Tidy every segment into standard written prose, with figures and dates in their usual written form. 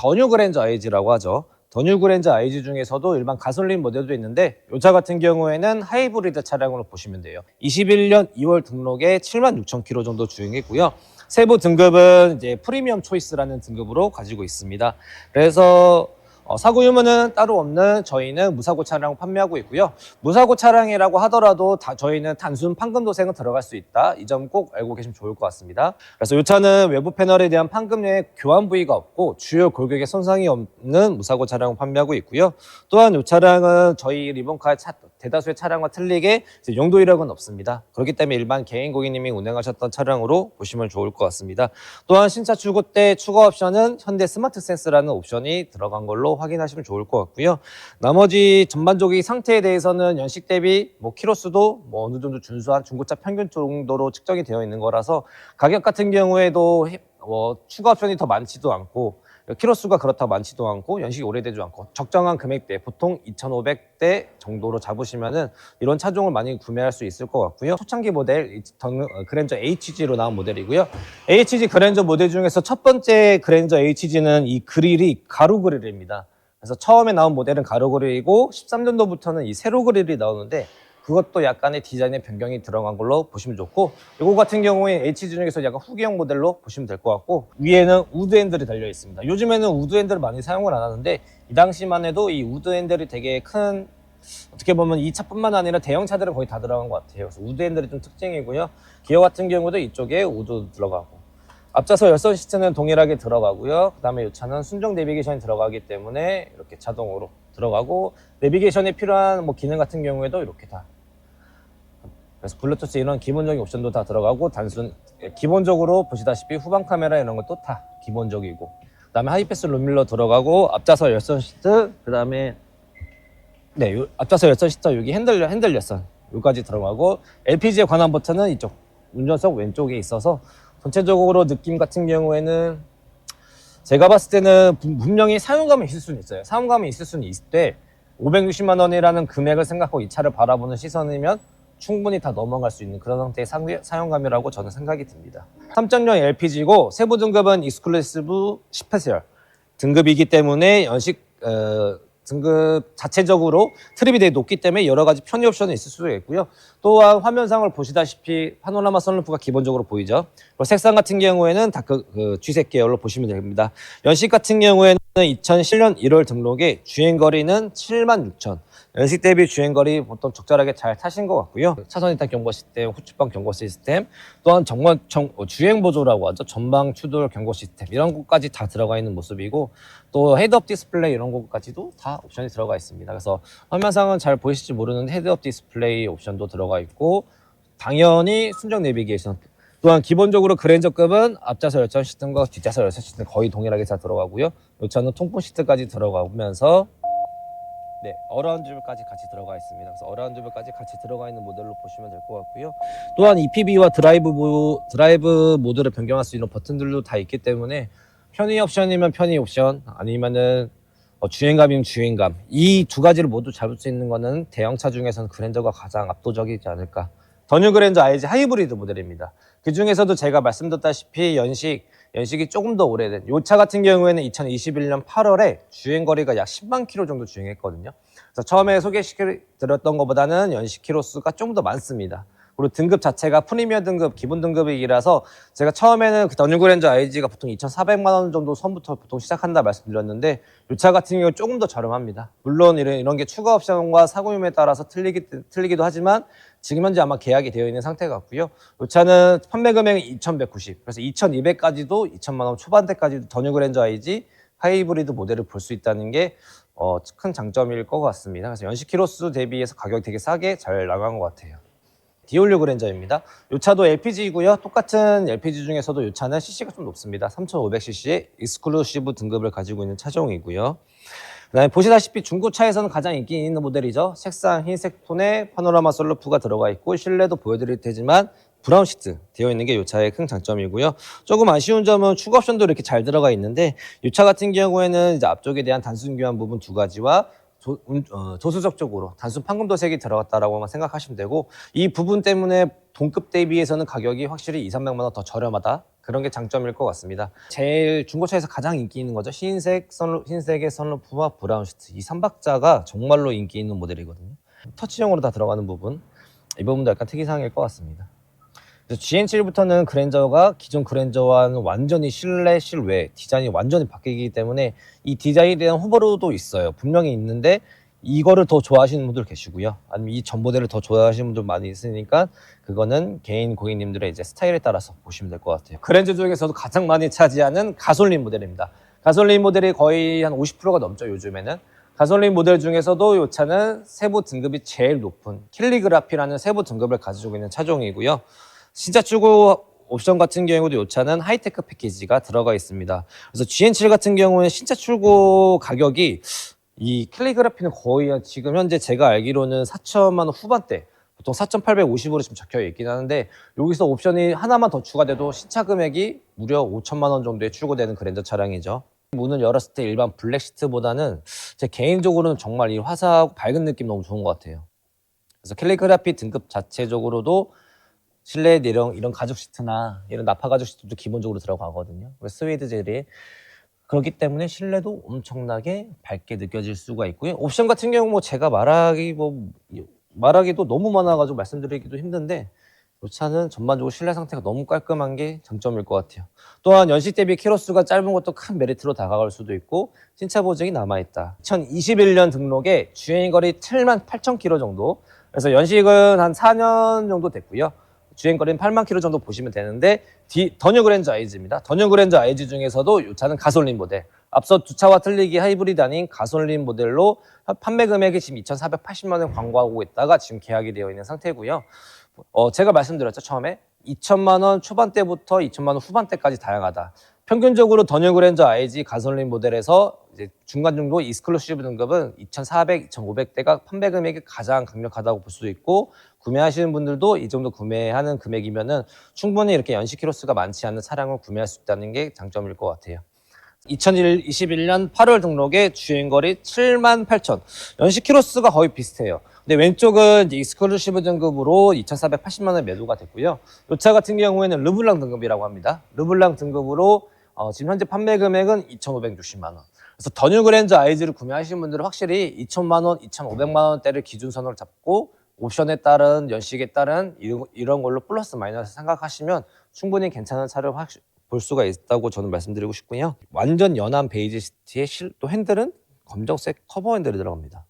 더 뉴 그랜저 IG라고 하죠. 더 뉴 그랜저 IG 중에서도 일반 가솔린 모델도 있는데 이 차 같은 경우에는 하이브리드 차량으로 보시면 돼요. 21년 2월 등록에 76,000km 정도 주행했고요. 세부 등급은 이제 프리미엄 초이스라는 등급으로 가지고 있습니다. 그래서 사고 유무는 따로 없는 저희는 무사고 차량 판매하고 있고요. 무사고 차량이라고 하더라도 저희는 단순 판금 도색은 들어갈 수 있다. 이 점 꼭 알고 계시면 좋을 것 같습니다. 그래서 이 차는 외부 패널에 대한 판금 내 교환 부위가 없고 주요 골격에 손상이 없는 무사고 차량을 판매하고 있고요. 또한 이 차량은 저희 리본카 대다수의 차량과 틀리게 용도 이력은 없습니다. 그렇기 때문에 일반 개인 고객님이 운행하셨던 차량으로 보시면 좋을 것 같습니다. 또한 신차 출고 때 추가 옵션은 현대 스마트 센스라는 옵션이 들어간 걸로 확인하시면 좋을 것 같고요. 나머지 전반적인 상태에 대해서는 연식 대비 키로수도 어느 정도 준수한 중고차 평균 정도로 측정이 되어 있는 거라서 가격 같은 경우에도 추가 옵션이 더 많지도 않고 키로수가 그렇다고 많지도 않고 연식이 오래되지 않고 적정한 금액대 보통 2,500대 정도로 잡으시면은 이런 차종을 많이 구매할 수 있을 것 같고요. 초창기 모델 그랜저 HG로 나온 모델이고요. HG 그랜저 모델 중에서 첫 번째 그랜저 HG는 이 그릴이 가로 그릴입니다. 그래서 처음에 나온 모델은 가로 그릴이고 13년도부터는 이 세로 그릴이 나오는데 그것도 약간의 디자인의 변경이 들어간 걸로 보시면 좋고, 이거 같은 경우에 HG 중에서 약간 후기형 모델로 보시면 될 것 같고, 위에는 우드 핸들이 달려 있습니다. 요즘에는 우드 핸들을 많이 사용을 안 하는데 이 당시만 해도 이 우드 핸들이 되게 큰, 어떻게 보면 이 차뿐만 아니라 대형 차들은 거의 다 들어간 것 같아요. 그래서 우드 핸들이 좀 특징이고요. 기어 같은 경우도 이쪽에 우드 들어가고, 앞좌석 열선 시트는 동일하게 들어가고요. 그 다음에 이 차는 순정 내비게이션이 들어가기 때문에 이렇게 자동으로 들어가고, 내비게이션에 필요한 기능 같은 경우에도 이렇게 다, 그래서 블루투스 이런 기본적인 옵션도 다 들어가고, 기본적으로 보시다시피 후방 카메라 이런 것도 다 기본적이고, 그 다음에 하이패스 룸밀러 들어가고, 앞좌석 열선 시트, 그 다음에 앞좌석 열선 시트 여기 핸들 열선 여기까지 들어가고, LPG에 관한 버튼은 이쪽 운전석 왼쪽에 있어서 전체적으로 느낌 같은 경우에는 제가 봤을 때는 분명히 사용감이 있을 수는 있어요. 사용감이 있을 수는 있을 때 560만 원이라는 금액을 생각하고 이 차를 바라보는 시선이면 충분히 다 넘어갈 수 있는 그런 상태의 사용감이라고 저는 생각이 듭니다. 3.0 LPG고 세부 등급은 익스클루시브 스페셜 등급이기 때문에 연식 등급 자체적으로 트립이 되게 높기 때문에 여러 가지 편의 옵션이 있을 수가 있고요. 또한 화면상을 보시다시피 파노라마 선루프가 기본적으로 보이죠. 그리고 색상 같은 경우에는 다크 쥐색 계열로 보시면 됩니다. 연식 같은 경우에는 2007년 1월 등록에 주행거리는 76,000. 연식 대비 주행거리 보통 적절하게 잘 타신 것 같고요. 차선 이탈 경고 시스템, 후측방 경고 시스템, 또한 주행 보조라고 하죠. 전방 추돌 경고 시스템 이런 것까지 다 들어가 있는 모습이고, 또 헤드업 디스플레이 이런 것까지도 다 옵션이 들어가 있습니다. 그래서 화면상은 잘 보이실지 모르는데 헤드업 디스플레이 옵션도 들어가 있고, 당연히 순정 내비게이션, 또한 기본적으로 그랜저급은 앞좌석 열선 시스템과 뒷좌석 열선 시스템 거의 동일하게 잘 들어가고요. 이 차는 통풍 시트까지 들어가면서 어라운드뷰까지 같이 들어가 있습니다. 그래서 어라운드뷰까지 같이 들어가 있는 모델로 보시면 될 것 같고요. 또한 EPB와 드라이브 모드를 변경할 수 있는 버튼들도 다 있기 때문에 편의 옵션이면 편의 옵션, 아니면은 주행감이면 주행감, 이 두 가지를 모두 잡을 수 있는 거는 대형차 중에서는 그랜저가 가장 압도적이지 않을까. 더 뉴 그랜저 IG 하이브리드 모델입니다. 그 중에서도 제가 말씀드렸다시피 연식이 조금 더 오래된 이 차 같은 경우에는 2021년 8월에 주행거리가 약 10만 킬로 정도 주행했거든요. 그래서 처음에 소개시켜드렸던 것보다는 연식 킬로수가 좀 더 많습니다. 그리고 등급 자체가 프리미엄 등급, 기본 등급이라서 제가 처음에는 더 뉴 그랜저 IG가 보통 2,400만 원 정도 선부터 보통 시작한다 말씀드렸는데, 이 차 같은 경우 조금 더 저렴합니다. 물론 이런 게 추가 옵션과 사고유무에 따라서 틀리기도 하지만 지금 현재 아마 계약이 되어 있는 상태 같고요. 이 차는 판매 금액은 2,190, 그래서 2,200까지도 2,000만 원 초반대까지도 더 뉴 그랜저 IG 하이브리드 모델을 볼 수 있다는 게 큰 장점일 것 같습니다. 그래서 연식 킬로수 대비해서 가격이 되게 싸게 잘 나간 것 같아요. 디올류 그랜저입니다. 이 차도 LPG이고요. 똑같은 LPG 중에서도 이 차는 CC가 좀 높습니다. 3,500cc의 익스클루시브 등급을 가지고 있는 차종이고요. 그다음에 보시다시피 중고차에서는 가장 인기 있는 모델이죠. 색상 흰색 톤에 파노라마 선루프가 들어가 있고, 실내도 보여드릴 테지만 브라운 시트 되어 있는 게 이 차의 큰 장점이고요. 조금 아쉬운 점은 추가 옵션도 이렇게 잘 들어가 있는데, 이 차 같은 경우에는 이제 앞쪽에 대한 단순 교환 부분 두 가지와 조수적 쪽으로 단순 판금도색이 들어갔다라고만 생각하시면 되고, 이 부분 때문에 동급 대비해서는 가격이 확실히 200~300만 원 더 저렴하다, 그런 게 장점일 것 같습니다. 제일 중고차에서 가장 인기 있는 거죠. 흰색의 선루프와 브라운 시트, 이 3박자가 정말로 인기 있는 모델이거든요. 터치형으로 다 들어가는 부분, 이 부분도 약간 특이사항일 것 같습니다. GN7부터는 그랜저가 기존 그랜저와는 완전히 실내 실외 디자인이 완전히 바뀌기 때문에 이 디자인에 대한 호불호도 있어요. 분명히 있는데 이거를 더 좋아하시는 분들 계시고요, 아니면 이 전 모델을 더 좋아하시는 분들 많이 있으니까 그거는 개인 고객님들의 이제 스타일에 따라서 보시면 될 것 같아요. 그랜저 중에서도 가장 많이 차지하는 가솔린 모델입니다. 가솔린 모델이 거의 한 50%가 넘죠. 요즘에는 가솔린 모델 중에서도 이 차는 세부 등급이 제일 높은 캘리그라피라는 세부 등급을 가지고 있는 차종이고요. 신차 출고 옵션 같은 경우도 이 차는 하이테크 패키지가 들어가 있습니다. 그래서 GN7 같은 경우는 신차 출고 가격이, 이 캘리그라피는 거의 지금 현재 제가 알기로는 4천만 원 후반대, 보통 4,850으로 지금 적혀 있긴 하는데, 여기서 옵션이 하나만 더 추가돼도 신차 금액이 무려 5천만 원 정도에 출고되는 그랜저 차량이죠. 문을 열었을 때 일반 블랙 시트보다는 제 개인적으로는 정말 이 화사하고 밝은 느낌 너무 좋은 것 같아요. 그래서 캘리그라피 등급 자체적으로도 실내에 이런 가죽 시트나 이런 나파 가죽 시트도 기본적으로 들어가거든요. 스웨이드 젤이 그렇기 때문에 실내도 엄청나게 밝게 느껴질 수가 있고요. 옵션 같은 경우 제가 말하기도 너무 많아가지고 말씀드리기도 힘든데, 이 차는 전반적으로 실내 상태가 너무 깔끔한 게 장점일 것 같아요. 또한 연식 대비 키로수가 짧은 것도 큰 메리트로 다가갈 수도 있고, 신차 보증이 남아있다. 2021년 등록에 주행거리 78,000km 정도, 그래서 연식은 한 4년 정도 됐고요. 주행거리는 8만 킬로 정도 보시면 되는데, 더뉴 그랜저 아이즈입니다. 더뉴 그랜저 아이즈 중에서도 이 차는 가솔린 모델, 앞서 두 차와 틀리게 하이브리드 아닌 가솔린 모델로 판매 금액이 지금 2,480만 원 광고하고 있다가 지금 계약이 되어 있는 상태고요. 제가 말씀드렸죠, 처음에 2천만 원 초반대부터 2천만 원 후반대까지 다양하다. 평균적으로 더뉴 그랜저 IG 가솔린 모델에서 이제 중간 정도 익스클루시브 등급은 2,400, 2,500대가 판매 금액이 가장 강력하다고 볼 수도 있고, 구매하시는 분들도 이 정도 구매하는 금액이면은 충분히 이렇게 연식 키로수가 많지 않은 차량을 구매할 수 있다는 게 장점일 것 같아요. 2021년 8월 등록에 주행거리 78,000, 연식 키로수가 거의 비슷해요. 근데 왼쪽은 이제 익스클루시브 등급으로 2,480만 원 매도가 됐고요. 이 차 같은 경우에는 르블랑 등급이라고 합니다. 르블랑 등급으로 지금 현재 판매 금액은 2,560만 원. 그래서 더뉴 그랜저 아이즈를 구매하시는 분들은 확실히 2천만 원, 2,500만 원대를 기준선으로 잡고 옵션에 따른 연식에 따른 이런 걸로 플러스 마이너스 생각하시면 충분히 괜찮은 차를 볼 수가 있다고 저는 말씀드리고 싶고요. 완전 연한 베이지 시트에 또 핸들은 검정색 커버 핸들이 들어갑니다.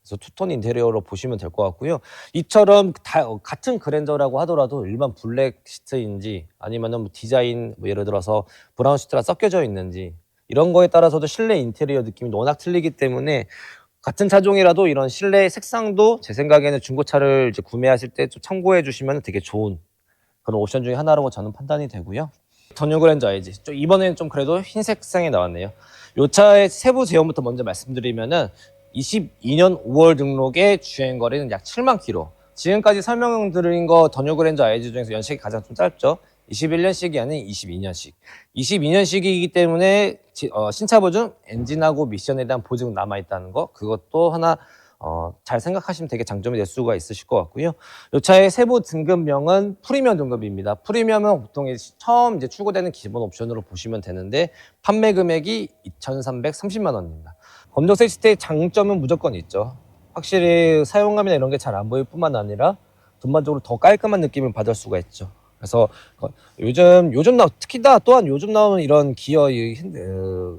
그래서 투톤 인테리어로 보시면 될 것 같고요. 이처럼 같은 그랜저라고 하더라도 일반 블랙 시트인지 아니면 디자인 예를 들어서 브라운 시트가 섞여져 있는지 이런 거에 따라서도 실내 인테리어 느낌이 워낙 틀리기 때문에, 같은 차종이라도 이런 실내 색상도 제 생각에는 중고차를 이제 구매하실 때 좀 참고해 주시면 되게 좋은 그런 옵션 중에 하나라고 저는 판단이 되고요. 더뉴 그랜저 IG, 이번에는 좀 그래도 흰색 색상이 나왔네요. 이 차의 세부 제형부터 먼저 말씀드리면은 22년 5월 등록에 주행거리는 약 7만 킬로. 지금까지 설명드린 거 더뉴 그랜저 IG 중에서 연식이 가장 좀 짧죠. 21년식이 아닌 22년식. 22년식이기 때문에 신차 보증, 엔진하고 미션에 대한 보증은 남아있다는 거, 그것도 하나 잘 생각하시면 되게 장점이 될 수가 있으실 것 같고요. 이 차의 세부 등급명은 프리미엄 등급입니다. 프리미엄은 보통 처음 이제 출고되는 기본 옵션으로 보시면 되는데, 판매 금액이 2,330만 원입니다. 검정색 시트의 장점은 무조건 있죠. 확실히 사용감이나 이런 게 잘 안 보일 뿐만 아니라 전반적으로 더 깔끔한 느낌을 받을 수가 있죠. 그래서 요즘 특히나 또한 요즘 나오는 이런 기어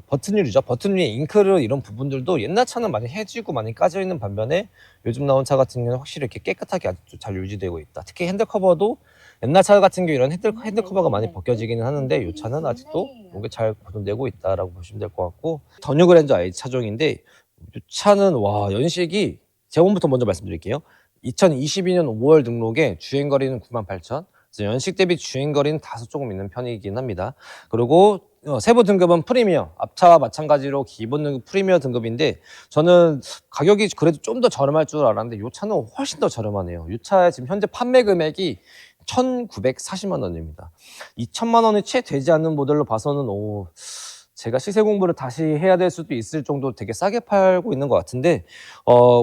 버튼율이죠. 버튼 위에 잉크를 이런 부분들도 옛날 차는 많이 해지고 많이 까져 있는 반면에 요즘 나온 차 같은 경우는 확실히 이렇게 깨끗하게 아직도 잘 유지되고 있다. 특히 핸들 커버도 옛날 차 같은 경우 이런 핸들 커버가 많이 벗겨지기는 하는데, 이 차는 아직도 이게 잘 보존되고 있다라고 보시면 될 것 같고, 더뉴 그랜저 IG 차종인데 이 차는 연식이 제목부터 먼저 말씀드릴게요. 2022년 5월 등록에 주행거리는 98,000. 연식 대비 주행거리는 다소 조금 있는 편이긴 합니다. 그리고 세부 등급은 프리미엄, 앞차와 마찬가지로 기본 등급 프리미엄 등급인데, 저는 가격이 그래도 좀 더 저렴할 줄 알았는데 이 차는 훨씬 더 저렴하네요. 이 차의 지금 현재 판매 금액이 1,940만 원입니다. 2천만 원이 채 되지 않는 모델로 봐서는 제가 시세 공부를 다시 해야 될 수도 있을 정도 되게 싸게 팔고 있는 것 같은데,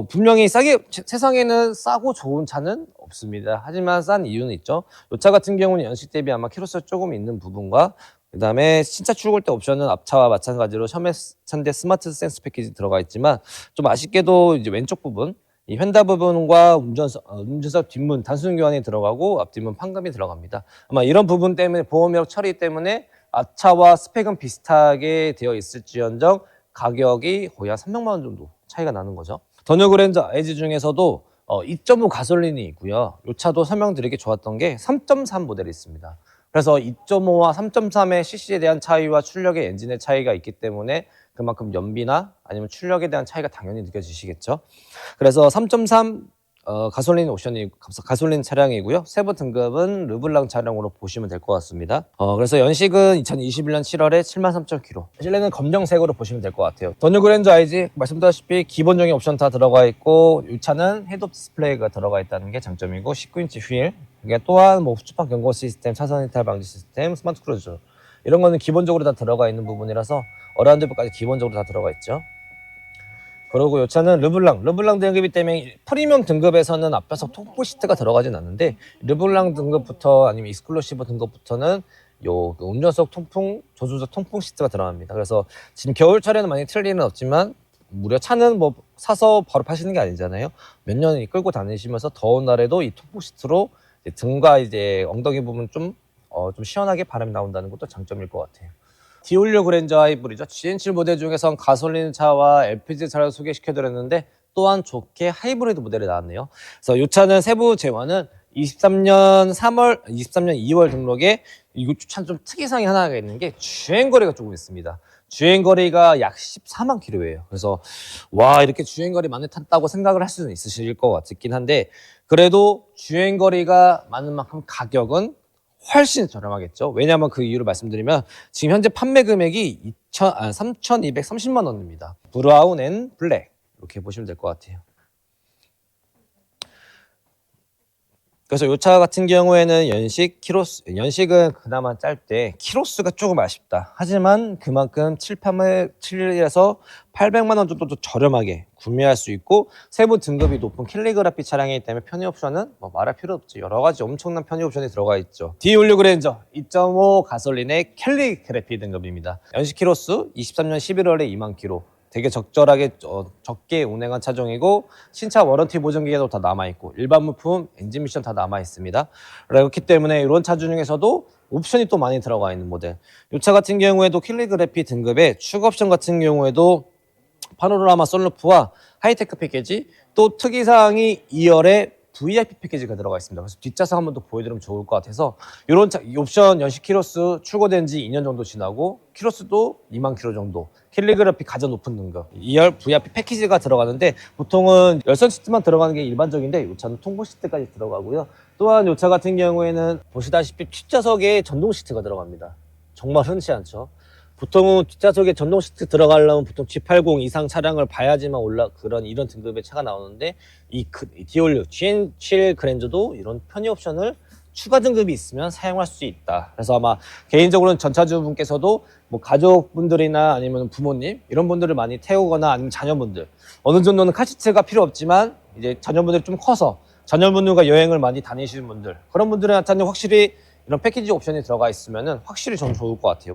분명히 세상에는 싸고 좋은 차는 없습니다. 하지만 싼 이유는 있죠. 이 차 같은 경우는 연식 대비 아마 키로수가 조금 있는 부분과, 그 다음에 신차 출고할 때 옵션은 앞차와 마찬가지로 현대 스마트 센스 패키지 들어가 있지만, 좀 아쉽게도 이제 왼쪽 부분, 이 휀다 부분과 운전석 뒷문 단순 교환이 들어가고 앞뒷문 판금이 들어갑니다. 아마 이런 부분 때문에 보험력 처리 때문에 앞차와 스펙은 비슷하게 되어 있을지언정 가격이 거의 한 300만 원 정도 차이가 나는 거죠. 더 뉴 그랜저 IG 중에서도 2.5 가솔린이 있고요. 이 차도 설명드리기 좋았던 게 3.3 모델이 있습니다. 그래서 2.5와 3.3의 cc에 대한 차이와 출력의 엔진의 차이가 있기 때문에 그만큼 연비나 아니면 출력에 대한 차이가 당연히 느껴지시겠죠. 그래서 3.3 가솔린 가솔린 차량이고요. 세부 등급은 르블랑 차량으로 보시면 될 것 같습니다. 그래서 연식은 2021년 7월에 73,000km. 실내는 검정색으로 보시면 될 것 같아요. 더 뉴 그랜저 IG 말씀드렸다시피 기본적인 옵션 다 들어가 있고, 이 차는 헤드업 디스플레이가 들어가 있다는 게 장점이고, 19인치 휠, 이게 또한 뭐 후추파 경고 시스템, 차선 이탈 방지 시스템, 스마트 크루즈, 이런 거는 기본적으로 다 들어가 있는 부분이라서 어라운드까지 기본적으로 다 들어가 있죠. 그리고 이 차는 르블랑 등급이 때문에 프리미엄 등급에서는 앞좌석 통풍 시트가 들어가진 않는데, 르블랑 등급부터 아니면 익스클루시브 등급부터는 요 운전석 통풍, 조수석 통풍 시트가 들어갑니다. 그래서 지금 겨울철에는 많이 틀 일은 없지만, 무려 차는 뭐 사서 바로 파시는 게 아니잖아요. 몇 년 끌고 다니시면서 더운 날에도 이 통풍 시트로 이제 등과 이제 엉덩이 부분 좀 시원하게 바람이 나온다는 것도 장점일 것 같아요. 디올류 그랜저 하이브리드 GN7 모델 중에선 가솔린 차와 LPG 차를 소개시켜드렸는데, 또한 좋게 하이브리드 모델이 나왔네요. 그래서 이 차는 세부 재원은 23년 2월 등록에, 이 차는 좀 특이사항이 하나가 있는 게 주행거리가 조금 있습니다. 주행거리가 약 14만 킬로예요. 그래서 와, 이렇게 주행거리 많이 탔다고 생각을 할 수는 있으실 것 같긴 한데, 그래도 주행거리가 많은 만큼 가격은 훨씬 저렴하겠죠. 왜냐하면 그 이유를 말씀드리면, 지금 현재 판매 금액이 3,230만 원입니다. 브라운 앤 블랙, 이렇게 보시면 될 것 같아요. 그래서 이 차 같은 경우에는 연식은 그나마 짧대 키로수가 조금 아쉽다. 하지만 그만큼 7에서 800만 원 정도 더 저렴하게 구매할 수 있고, 세부 등급이 높은 캘리그라피 차량이기 때문에 편의 옵션은 뭐 말할 필요 없죠. 여러 가지 엄청난 편의 옵션이 들어가 있죠. 디올류 그랜저 2.5 가솔린의 캘리그라피 등급입니다. 연식 키로수 23년 11월에 2만 킬로. 되게 적절하게 적게 운행한 차종이고, 신차 워런티 보증 기간도 다 남아있고, 일반 부품, 엔진 미션 다 남아있습니다. 그렇기 때문에 이런 차 중에서도 옵션이 또 많이 들어가 있는 모델. 이 차 같은 경우에도 캘리그래피 등급의 추가 옵션 같은 경우에도 파노라마 선루프와 하이테크 패키지, 또 특이사항이 2열에 VIP 패키지가 들어가 있습니다. 그래서 뒷좌석 한번 더 보여드리면 좋을 것 같아서, 이런 옵션 연식 키로수 출고된 지 2년 정도 지나고 키로수도 2만 킬로 정도, 캘리그래피 가장 높은 등급 2열 VIP 패키지가 들어가는데, 보통은 열선 시트만 들어가는 게 일반적인데 이 차는 통풍 시트까지 들어가고요. 또한 이 차 같은 경우에는 보시다시피 뒷좌석에 전동 시트가 들어갑니다. 정말 흔치 않죠. 보통은 뒷좌석에 전동 시트 들어가려면 보통 G80 이상 차량을 봐야지만 이런 등급의 차가 나오는데, 이 디올류 GN7 그랜저도 이런 편의 옵션을 추가 등급이 있으면 사용할 수 있다. 그래서 아마 개인적으로는 전차주분께서도 뭐 가족분들이나 아니면 부모님 이런 분들을 많이 태우거나, 아니면 자녀분들 어느 정도는 카시트가 필요 없지만 이제 자녀분들이 좀 커서 자녀분들과 여행을 많이 다니시는 분들, 그런 분들한테는 확실히 이런 패키지 옵션이 들어가 있으면은 확실히 좀 좋을 것 같아요.